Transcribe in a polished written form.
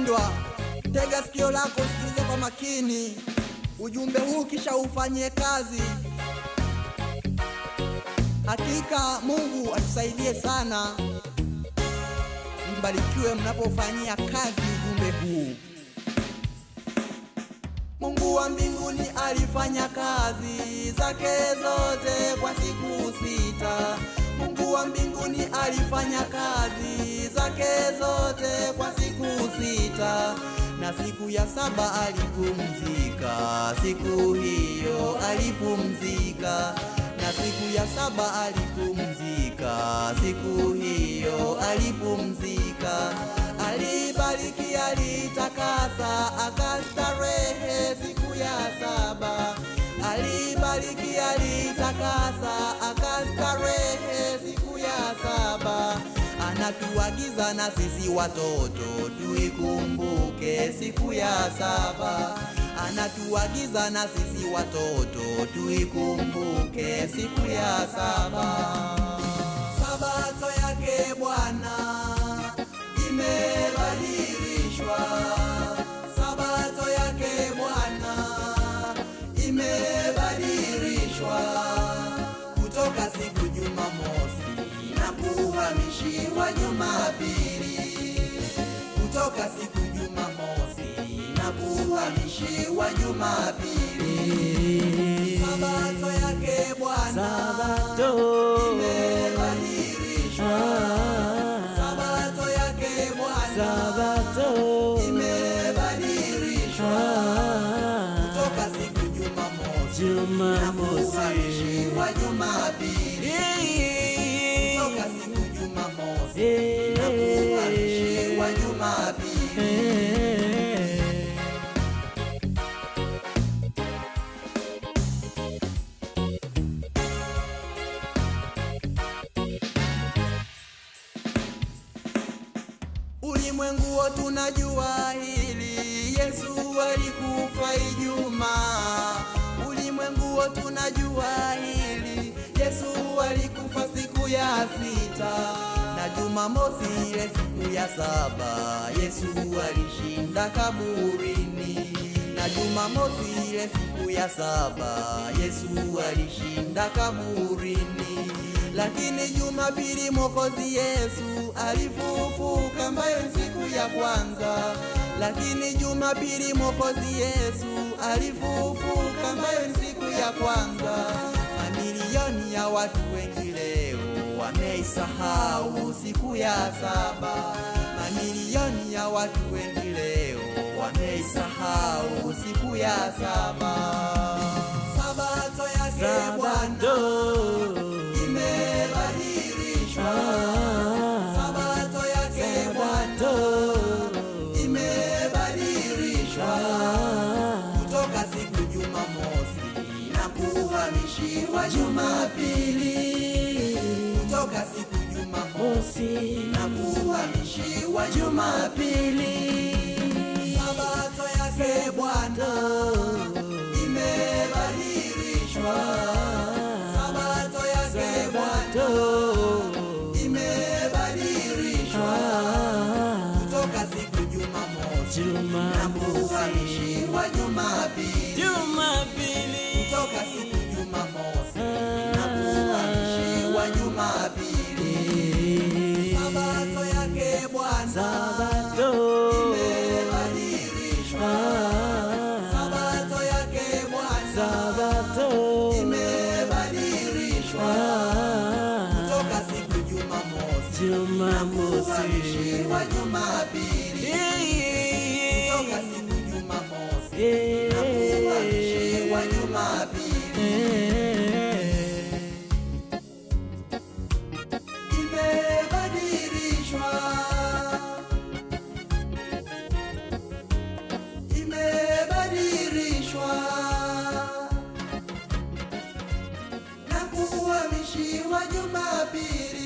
Mpendwa, tega sikio lako, sikiliza kwa makini ujumbe huu kisha ufanyie kazi. Hakika Mungu atusaidie sana, mbarikiwe mnapofanyia kazi ujumbe huu. Mungu wa mbinguni alifanya kazi zake zote kwa siku 6. Mungu wa mbinguni alifanya kazi zake zote kwa siku 6, na siku ya 7 alipumzika. Siku hiyo alipumzika, na siku ya 7 alipumzika. Siku hiyo alipumzika. Alibariki, alitakasa, akastarehe siku ya 7. Alibariki, alitakasa, akastarehe siku ya 7. Anatuagiza na sisi watoto tuikumbuke siku ya 7. Anatuagiza na sisi watoto tuikumbuke siku ya 7. Sabato yake Bwana imebadilishwa. Sabato yake Bwana imebadilishwa kutoka siku Jumamosi na kuhamishiwa Jumapili. Kutoka siku Jumamosi na kuhamishiwa Jumapili. Sabato yake Bwana imebadilishwa. Sabato yake Bwana imebadilishwa kutoka siku Jumamosi na kuhamishiwa Jumapili. Kutoka siku Jumamosi na kuhamishiwa Jumapili. Ulimwengu wote tunajua hili, Yesu alikufa Ijumaa. Ulimwengu wote tunajua hili, Yesu alikufa siku ya 6, na Jumamosi ile siku ya 7 Yesu alishinda kaburini. Na Jumamosi ile siku ya 7 Yesu alishinda kaburini. Lakini Jumapili Mwokozi Yesu alifufuka, ambayo siku ya kwanza. Lakini Jumapili Mwokozi Yesu alifufuka, ambayo siku ya kwanza. Mamilioni ya watu wengi leo wameisahau siku ya 7. Mamilioni ya watu wengi leo wameisahau siku ya 7. Sabato yake Bwana imebadilishwa. Sabato yake Bwana imebadilishwa kutoka siku Jumamosi na kuhamishiwa Jumapili. Kutoka siku Jumamosi na kuhamishiwa Jumapili. Sabato yake Bwana imebadilishwa. Sabato yake Bwana imebadilishwa kutoka siku Jumamosi na kuhamishiwa Jumapili. Kutoka siku Jumamosi na kuhamishiwa Jumapili. Sabato yake Bwana imebadilishwa. Sabato yake Bwana imebadilishwa kutoka siku Jumamosi na kuhamishiwa Jumapili. Kutoka siku Jumamosi na kuhamishiwa Jumapili. Imebadilishwa. Imebadilishwa na kuhamishiwa Jumapili.